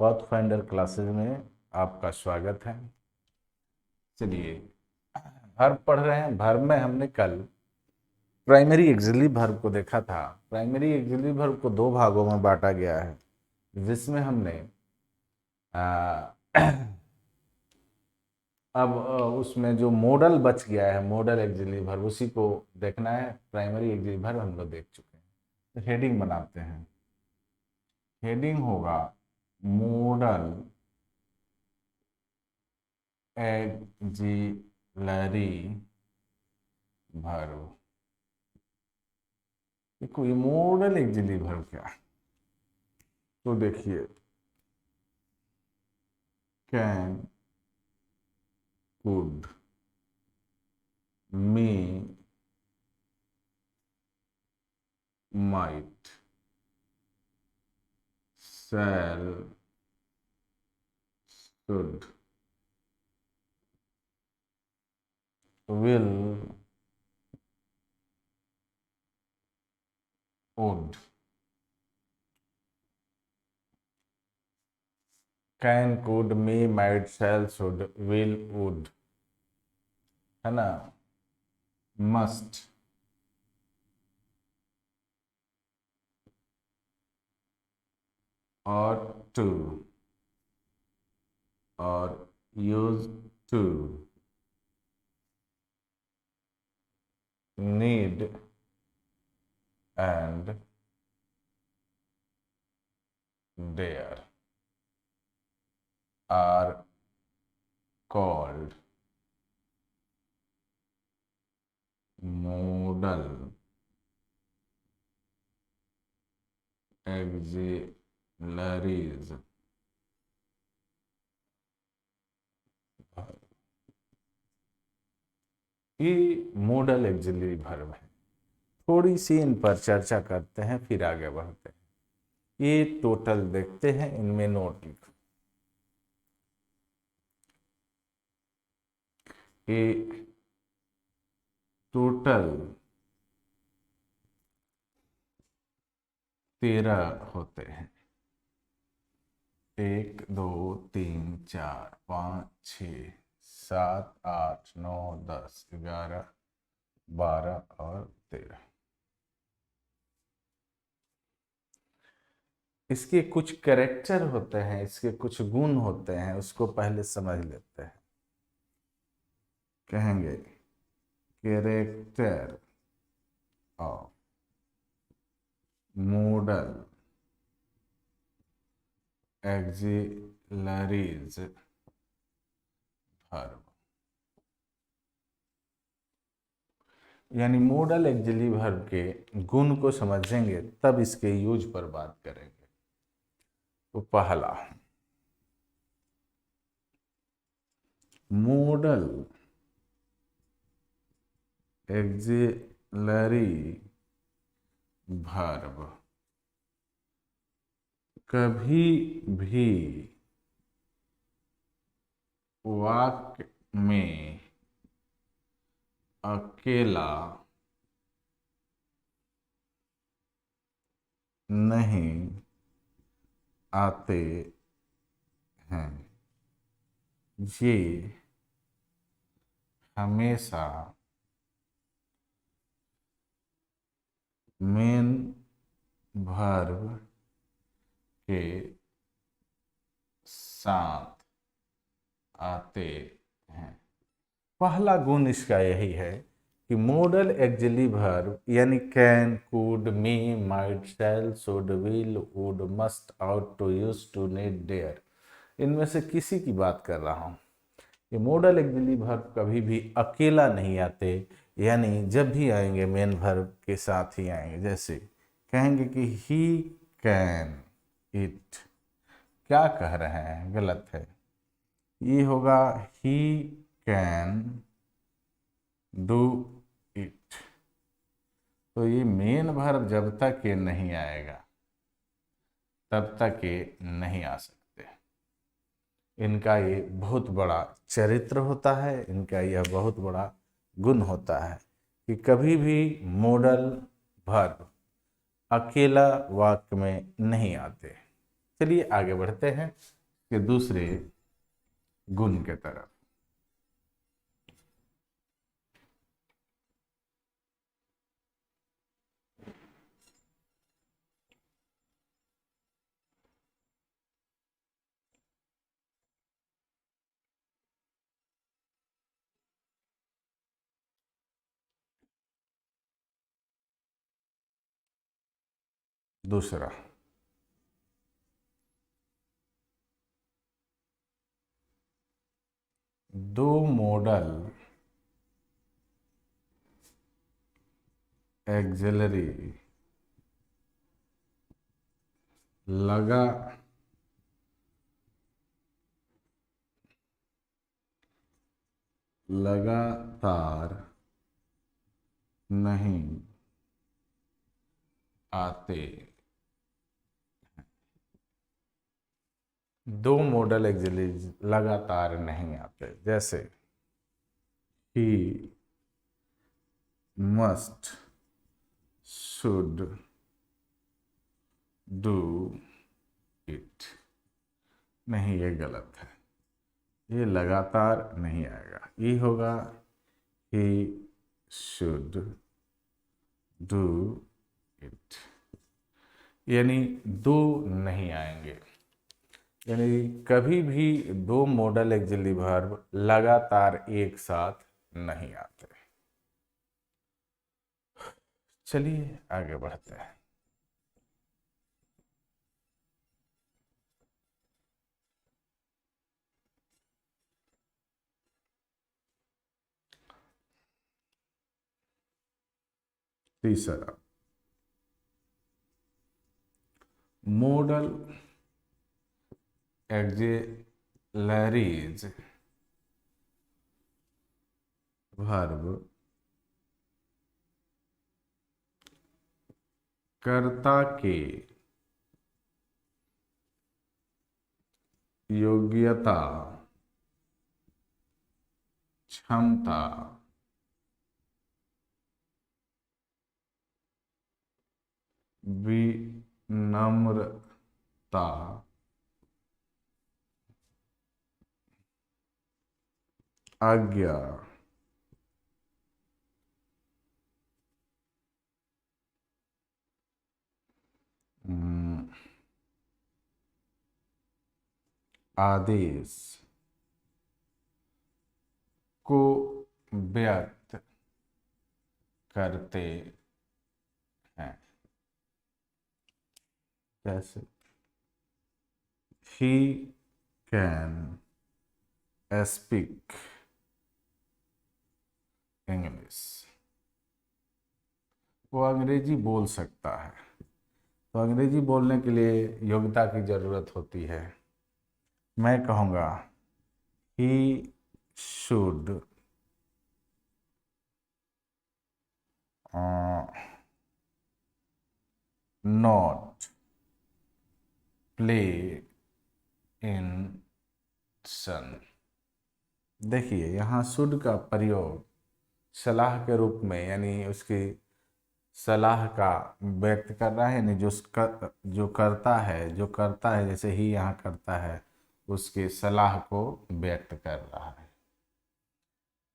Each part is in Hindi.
पाथफाइंडर क्लासेस में आपका स्वागत है। चलिए, वर्ब पढ़ रहे हैं। वर्ब में हमने कल प्राइमरी एक्सिलरी वर्ब को देखा था। प्राइमरी एक्सिलरी वर्ब को दो भागों में बांटा गया है, जिसमें हमने अब उसमें जो मॉडल बच गया है, मॉडल एक्सिलरी वर्ब, उसी को देखना है। प्राइमरी एक्सिलरी वर्ब हम लोग देख चुके हैं। तो हेडिंग बनाते हैं। हेडिंग होगा मॉडल एक्सिलरी वर्ब। कोई मॉडल एक्सिलरी वर्ब क्या है? तो देखिए, can, could, may, might, shall, should, will, would. Can, could, may, might, shall, should, will, would, है ना। मस्ट, और टू, और use to, need and dare are called modal auxiliaries। ये मॉडल एक्सिलरी वर्ब है। थोड़ी सी इन पर चर्चा करते हैं, फिर आगे बढ़ते हैं। ये टोटल देखते हैं, इनमें नोट लिखो। ये टोटल 13 होते हैं। 1 2 3 4 5 6 7 8 9 10 11 12 और 13। इसके कुछ कैरेक्टर होते हैं, इसके कुछ गुण होते हैं, उसको पहले समझ लेते हैं। कहेंगे character of model auxiliaries verb, यानी मॉडल एक्सिलरी वर्ब के गुण को समझेंगे तब इसके यूज पर बात करेंगे। तो पहला, मॉडल एक्सिलरी वर्ब कभी भी वाक्य में अकेला नहीं आते हैं। ये हमेशा मेन वर्ब के साथ आते हैं। पहला गुण इसका यही है कि मॉडल एक्सिलरी वर्ब यानी can, could, may, might, shall, should, will, would, must, ought to, use to, need, dare, इनमें से किसी की बात कर रहा हूँ। ये मॉडल एक्सिलरी वर्ब कभी भी अकेला नहीं आते, यानी जब भी आएंगे मेन वर्ब के साथ ही आएंगे। जैसे कहेंगे कि ही कैन इट, क्या कह रहे हैं? गलत है। ये होगा ही कैन डू इट। तो ये मेन वर्ब जब तक ये नहीं आएगा तब तक ये नहीं आ सकते। इनका ये बहुत बड़ा चरित्र होता है, इनका यह बहुत बड़ा गुण होता है कि कभी भी मॉडल वर्ब अकेला वाक्य में नहीं आते। चलिए आगे बढ़ते हैं कि दूसरे गुण के तरफ। दूसरा, दो मॉडल एक्सिलरी लगा लगातार नहीं आते। दो मॉडल एक्सिलरी लगातार नहीं आते, जैसे he must, should, do it. नहीं, ये गलत है, ये लगातार नहीं आएगा। ये होगा ही शुड डू इट, यानी दो नहीं आएंगे। यानी कभी भी दो मॉडल एक्सिलरी वर्ब लगातार एक साथ नहीं आते। चलिए आगे बढ़ते हैं। तीसरा, मॉडल एक्सिलरीज वर्ब कर्ता के योग्यता, क्षमता, विनम्रता, आज्ञा, आदेश को व्यक्त करते हैं। जैसे ही कैन स्पीक इंग्लिश, वो अंग्रेजी बोल सकता है। तो अंग्रेजी बोलने के लिए योग्यता की जरूरत होती है। मैं कहूँगा he should not play in sun. देखिए, यहाँ शुड का प्रयोग सलाह के रूप में, यानी उसकी सलाह का व्यक्त कर रहा है, यानी जो करता है, जैसे ही यहाँ करता है, उसकी सलाह को व्यक्त कर रहा है।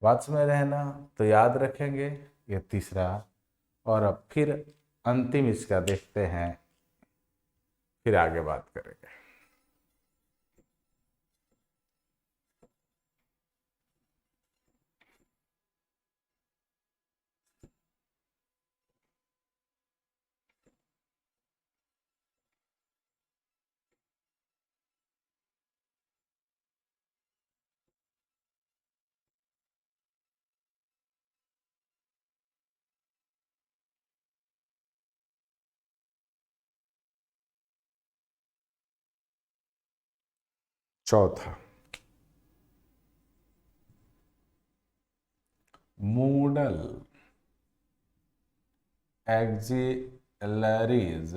बात समझ रहे हैं ना? तो याद रखेंगे ये तीसरा। और अब फिर अंतिम इसका देखते हैं, फिर आगे बात करेंगे। चौथा, मॉडल एक्सिलरीज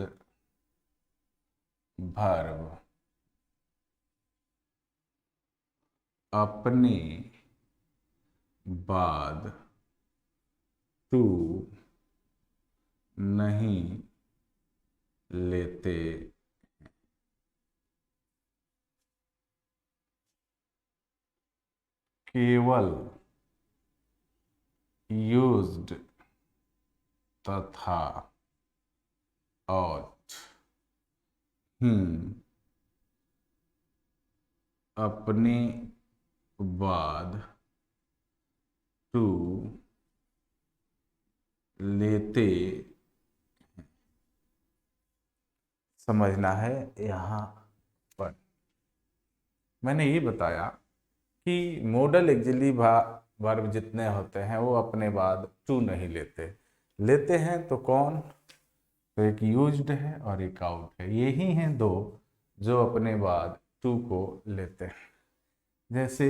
वर्ब अपने बाद टू नहीं लेते। केवल यूज्ड तथा ought अपने बाद टू लेते, समझना है यहाँ पर। मैंने ये बताया कि मॉडल एक्सिलरी वर्ब जितने होते हैं वो अपने बाद टू नहीं लेते, लेते हैं तो कौन, तो एक यूज्ड है और एक आउट है, यही हैं दो जो अपने बाद टू को लेते हैं। जैसे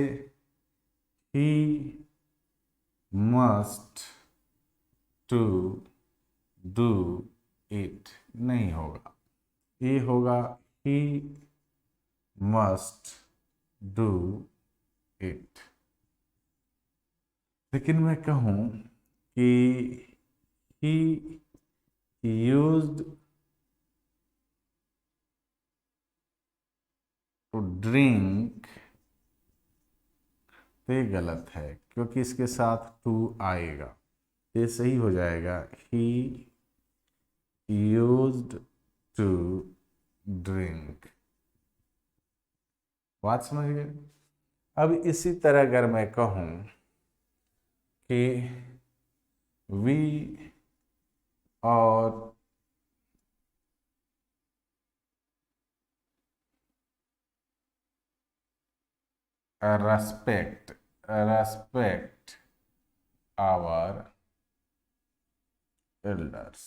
he must to do it नहीं होगा, ये होगा ही मस्ट डू इट। लेकिन मैं कहूँ कि ही यूज्ड टू ड्रिंक, तो ये गलत है क्योंकि इसके साथ टू आएगा, ये सही हो जाएगा ही यूज्ड टू ड्रिंक। बात समझ गए। अब इसी तरह अगर मैं कहूँ कि वी और रेस्पेक्ट आवर एल्डर्स,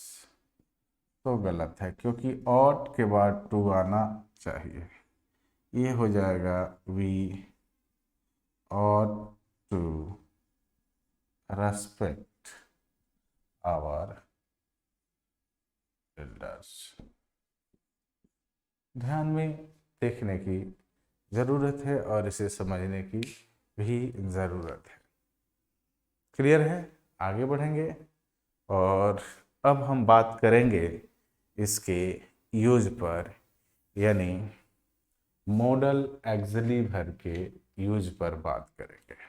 तो गलत है क्योंकि ऑट के बाद टू आना चाहिए, ये हो जाएगा we ought to respect our elders। ध्यान में देखने की ज़रूरत है और इसे समझने की भी ज़रूरत है। क्लियर है? आगे बढ़ेंगे और अब हम बात करेंगे इसके यूज पर, यानी मॉडल एक्सिलरी वर्ब के यूज पर बात करेंगे।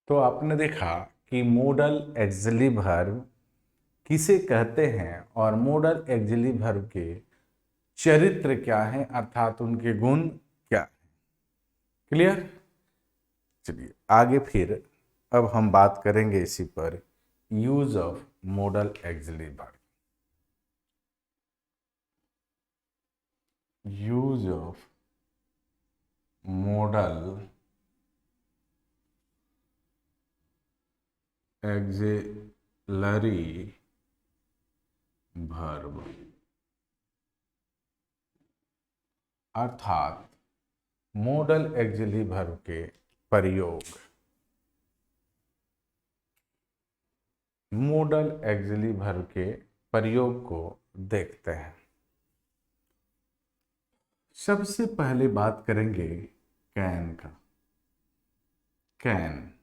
तो आपने देखा कि मॉडल एक्सिलरी वर्ब किसे कहते हैं और मॉडल एक्सिलरी वर्ब के चरित्र क्या हैं, अर्थात उनके गुण क्या हैं। क्लियर? चलिए आगे फिर अब हम बात करेंगे इसी पर, use of model auxiliary verb. Use of model auxiliary verb, अर्थात मॉडल एक्सिलरी वर्ब के प्रयोग, मॉडल एक्सिलरी वर्ब के प्रयोग को देखते हैं। सबसे पहले बात करेंगे कैन का। कैन,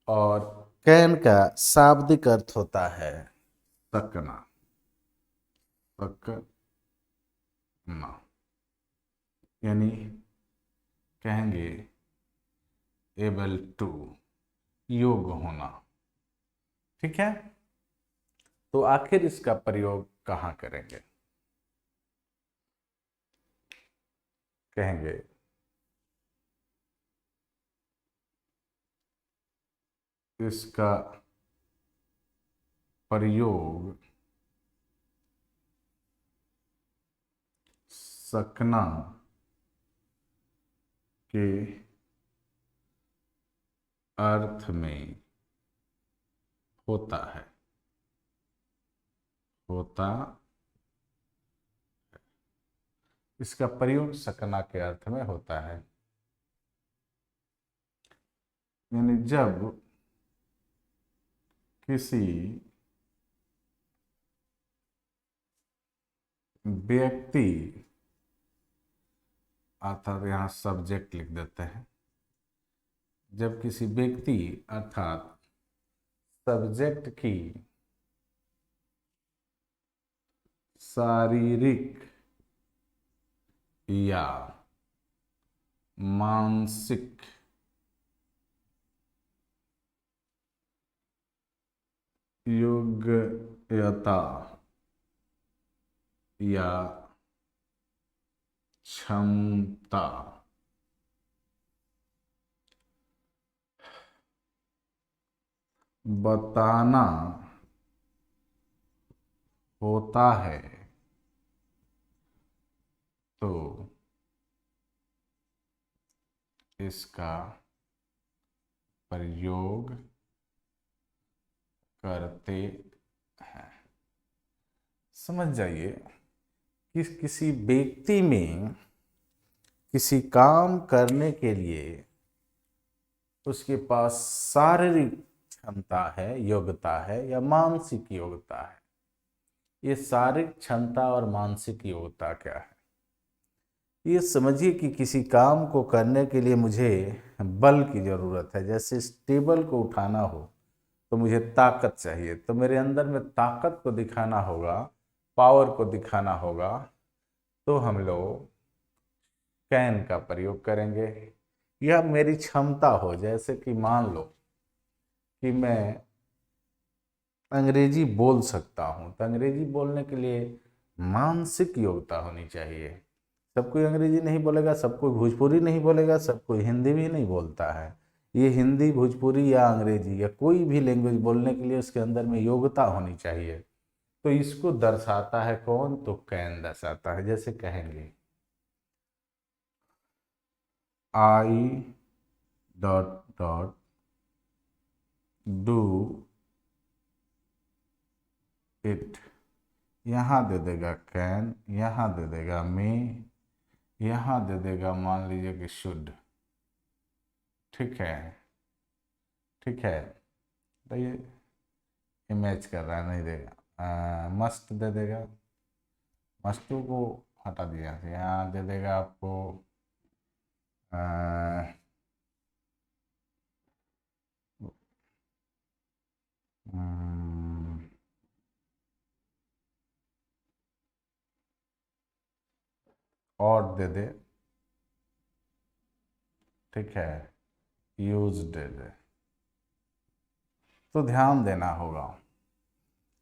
और कैन का शाब्दिक अर्थ होता है सकना, सकना, यानी कहेंगे एबल टू, योग्य होना। ठीक है, तो आखिर इसका प्रयोग कहाँ करेंगे? कहेंगे इसका प्रयोग सकना के अर्थ में होता है, होता, इसका प्रयोग सकना के अर्थ में होता है। यानी जब किसी व्यक्ति, अर्थात यहाँ सब्जेक्ट लिख देते हैं, जब किसी व्यक्ति अर्थात सब्जेक्ट की शारीरिक या मानसिक योग्यता या क्षमता बताना होता है तो इसका प्रयोग करते हैं। समझ जाइए कि किसी व्यक्ति में किसी काम करने के लिए उसके पास शारीरिक क्षमता है, योग्यता है या मानसिक योग्यता है। ये शारीरिक क्षमता और मानसिक योग्यता क्या है? ये समझिए कि किसी काम को करने के लिए मुझे बल की ज़रूरत है। जैसे इस टेबल को उठाना हो तो मुझे ताकत चाहिए, तो मेरे अंदर में ताकत को दिखाना होगा, पावर को दिखाना होगा, तो हम लोग कैन का प्रयोग करेंगे। यह मेरी क्षमता हो, जैसे कि मान लो कि मैं अंग्रेजी बोल सकता हूँ, तो अंग्रेजी बोलने के लिए मानसिक योग्यता होनी चाहिए। सब कोई अंग्रेजी नहीं बोलेगा, सब कोई भोजपुरी नहीं बोलेगा, सब कोई हिंदी भी नहीं बोलता है। ये हिंदी, भोजपुरी या अंग्रेजी या कोई भी लैंग्वेज बोलने के लिए उसके अंदर में योग्यता होनी चाहिए। तो इसको दर्शाता है कौन? तो कैन दर्शाता है। जैसे कहेंगे I dot dot do it, यहाँ दे देगा कैन, यहाँ दे देगा मे, यहाँ दे देगा मान लीजिए कि शुड। ठीक है, ठीक है, तो ये मैच कर रहा है, नहीं देगा। मस्ट दे देगा, मस्ट को हटा दिया, यहाँ दे देगा आपको और दे दे, ठीक है, यूज दे दे। तो ध्यान देना होगा,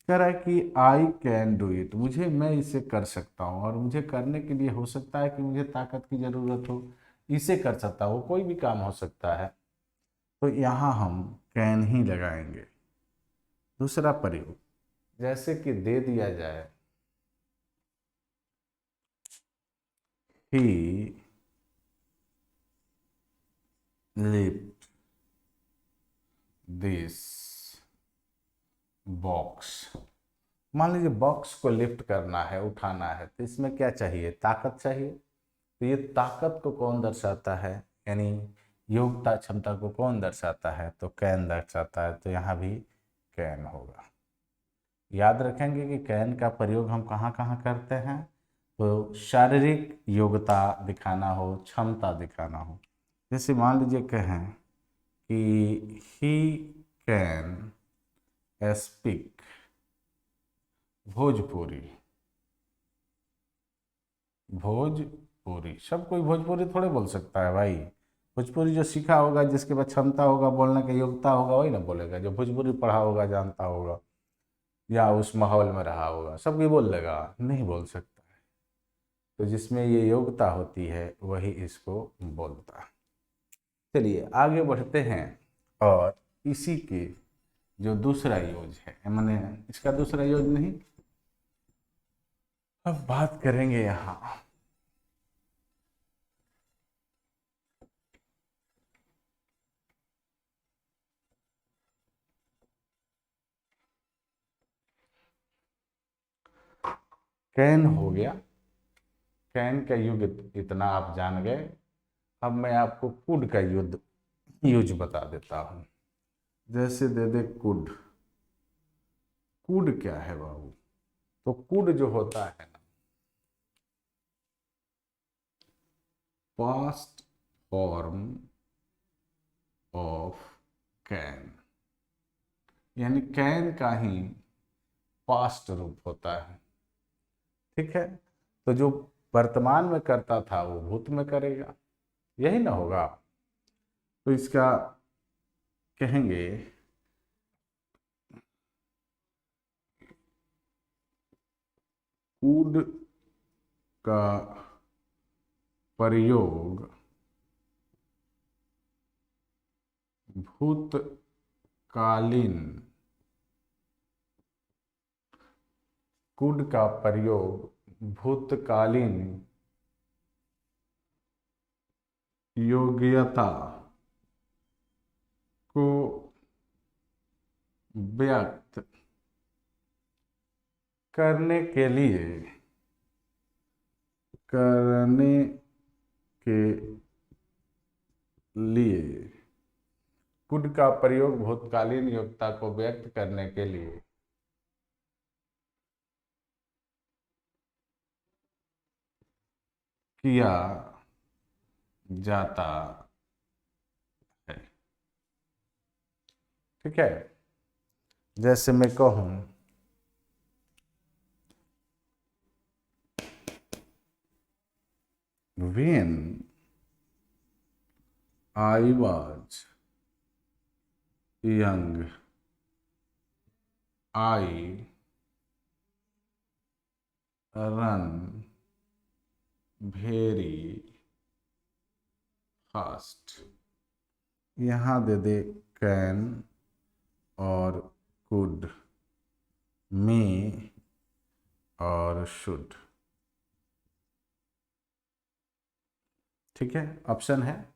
कह रहा है कि आई कैन डू इट, मैं इसे कर सकता हूँ, और मुझे करने के लिए हो सकता है कि मुझे ताकत की ज़रूरत हो, इसे कर सकता हूँ, कोई भी काम हो सकता है। तो यहाँ हम कैन ही लगाएंगे। दूसरा प्रयोग, जैसे कि दे दिया जाए ही लिफ्ट दिस बॉक्स। मान लीजिए बॉक्स को लिफ्ट करना है, उठाना है, तो इसमें क्या चाहिए? ताकत चाहिए। तो ये ताकत को कौन दर्शाता है, यानी योग्यता, क्षमता को कौन दर्शाता है? तो कैन दर्शाता है। तो यहाँ भी कैन होगा। याद रखेंगे कि कैन का प्रयोग हम कहाँ कहाँ करते हैं? तो शारीरिक योग्यता दिखाना हो, क्षमता दिखाना हो। जैसे मान लीजिए कहें कि he can speak Bhojpuri. Bhojpuri, सब कोई भोजपुरी थोड़े बोल सकता है भाई। भोजपुरी जो सीखा होगा, जिसके पास क्षमता होगा, बोलने की योग्यता होगा, वही ना बोलेगा। जो भोजपुरी पढ़ा होगा, जानता होगा, या उस माहौल में रहा होगा, सब कोई बोल लेगा? नहीं बोल सकता है। तो जिसमें ये योग्यता होती है वही इसको बोलता है। चलिए आगे बढ़ते हैं, और इसी के जो दूसरा यूज है, मैंने इसका दूसरा यूज नहीं, अब बात करेंगे यहाँ कैन हो गया, कैन का युग इतना आप जान गए। अब मैं आपको कुड का यूज बता देता हूँ। जैसे दे दे कुड, कुड क्या है बाबू? तो कुड जो होता है ना, पास्ट फॉर्म ऑफ कैन, यानी कैन का ही पास्ट रूप होता है। ठीक है, तो जो वर्तमान में करता था वो भूत में करेगा, यही ना होगा? तो इसका कहेंगे कुड का प्रयोग भूतकालीन, कुड का प्रयोग भूतकालीन योग्यता को व्यक्त करने के लिए, करने के लिए, कुड का प्रयोग भूतकालीन योग्यता को व्यक्त करने के लिए किया जाता है। ठीक है, जैसे मैं कहूं when I was young I run very fast। यहाँ दे दे कैन और कुड, मे और शुड। ठीक है, ऑप्शन है।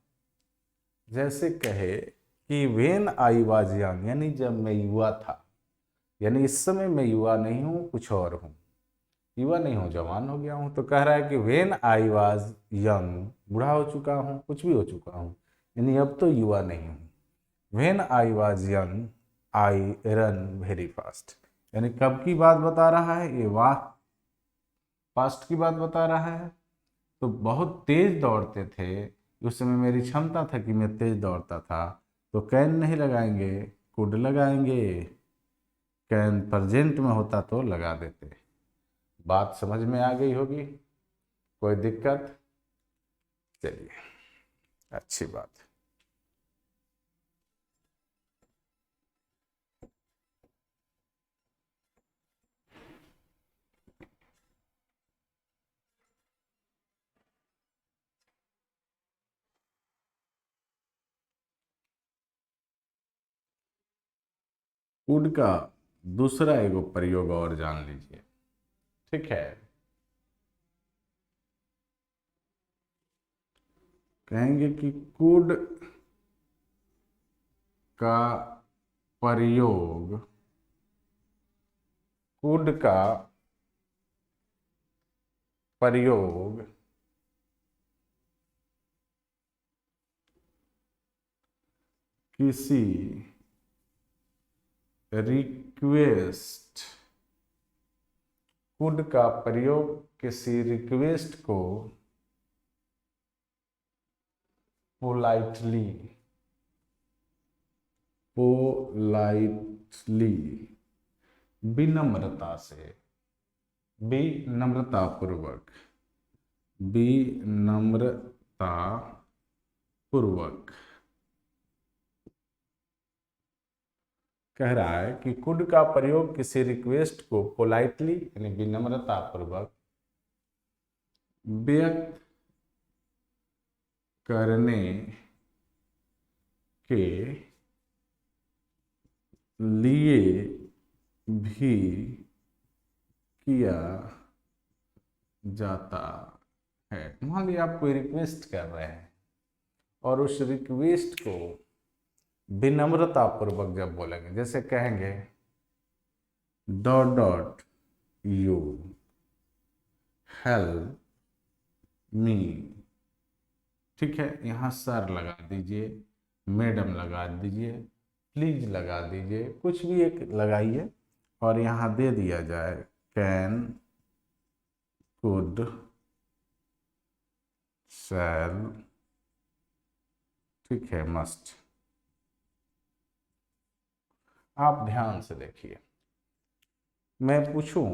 जैसे कहे कि वेन आई वाज यंग, यानी जब मैं युवा था, यानी इस समय मैं युवा नहीं हूँ, कुछ और हूँ, युवा नहीं हूँ, जवान हो गया हूँ। तो कह रहा है कि वेन आई वाज यंग, बूढ़ा हो चुका हूँ, कुछ भी हो चुका हूँ, यानी अब तो युवा नहीं हूँ। When I was young I run very fast, यानी कब की बात बता रहा है ये? पास्ट की बात बता रहा है। तो बहुत तेज दौड़ते थे, उस समय मेरी क्षमता था कि मैं तेज दौड़ता था। तो कैन नहीं लगाएंगे, कुड लगाएंगे। कैन प्रेजेंट में होता तो लगा देते। बात समझ में आ गई होगी, कोई दिक्कत? चलिए, अच्छी बात। कुड का दूसरा एगो प्रयोग और जान लीजिए। ठीक है, कहेंगे कि कुड का प्रयोग, कुड का प्रयोग किसी रिक्वेस्ट, कुड का प्रयोग किसी रिक्वेस्ट को पोलाइटली, पोलाइटली विनम्रता से, विनम्रता पूर्वक, विनम्रता पूर्वक कह रहा है कि कुड का प्रयोग किसी रिक्वेस्ट को पोलाइटली यानी विनम्रता पूर्वक व्यक्त करने के लिए भी किया जाता है। मान लिया आप कोई रिक्वेस्ट कर रहे हैं और उस रिक्वेस्ट को विनम्रता पूर्वक जब बोलेंगे, जैसे कहेंगे डॉट डॉट यू, हेल्प मी। ठीक है, यहाँ सर लगा दीजिए, मैडम लगा दीजिए, प्लीज लगा दीजिए, कुछ भी एक लगाइए और यहाँ दे दिया जाए कैन, कुड, शैल, ठीक है, मस्ट। आप ध्यान से देखिए, मैं पूछूं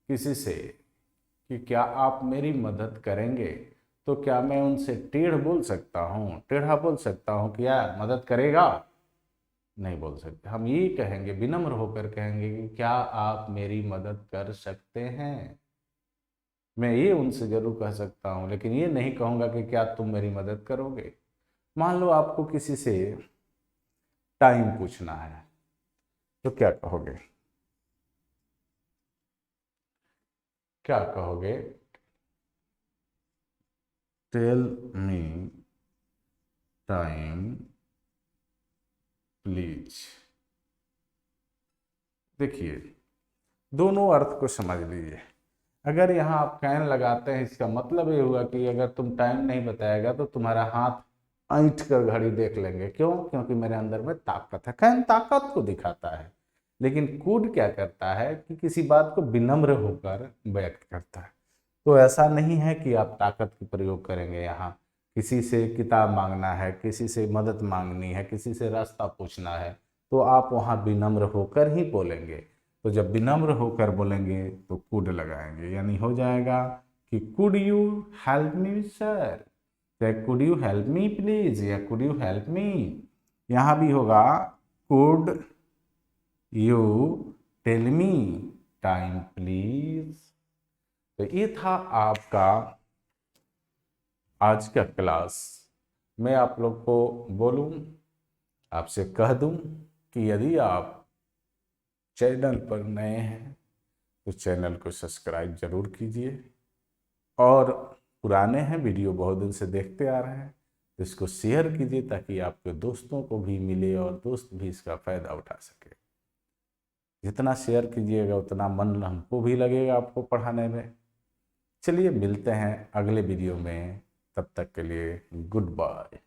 किसी से कि क्या आप मेरी मदद करेंगे, तो क्या मैं उनसे टेढ़ बोल सकता हूँ, टेढ़ा बोल सकता हूँ कि यार मदद करेगा? नहीं बोल सकते। हम ये कहेंगे, विनम्र होकर कहेंगे कि क्या आप मेरी मदद कर सकते हैं। मैं ये उनसे जरूर कह सकता हूँ, लेकिन ये नहीं कहूँगा कि क्या तुम मेरी मदद करोगे। मान लो आपको किसी से टाइम पूछना है, तो क्या कहोगे? क्या कहोगे? Tell me time please. देखिए, दोनों अर्थ को समझ लीजिए। अगर यहाँ आप कैन लगाते हैं, इसका मतलब ये हुआ कि अगर तुम टाइम नहीं बताएगा तो तुम्हारा हाथ ऐंठ कर घड़ी देख लेंगे। क्यों? क्योंकि मेरे अंदर में ताकत है। कैन ताकत को दिखाता है, लेकिन कूड क्या करता है कि किसी बात को विनम्र होकर व्यक्त करता है। तो ऐसा नहीं है कि आप ताकत की प्रयोग करेंगे। यहाँ किसी से किताब मांगना है, किसी से मदद मांगनी है, किसी से रास्ता पूछना है, तो आप वहाँ विनम्र होकर ही बोलेंगे। तो जब विनम्र होकर बोलेंगे तो कुड लगाएंगे, यानी हो जाएगा कि could you help me sir, या could you help me please, या कुड यू हेल्प मी। यहाँ भी होगा could you tell me time please. तो ये था आपका आज का क्लास। मैं आप लोग को बोलूं, आपसे कह दूं कि यदि आप चैनल पर नए हैं तो चैनल को सब्सक्राइब जरूर कीजिए, और पुराने हैं, वीडियो बहुत दिन से देखते आ रहे हैं, तो इसको शेयर कीजिए ताकि आपके दोस्तों को भी मिले और दोस्त भी इसका फ़ायदा उठा सके। जितना शेयर कीजिएगा उतना मन हमको भी लगेगा आपको पढ़ाने में। चलिए मिलते हैं अगले वीडियो में, तब तक के लिए गुड बाय।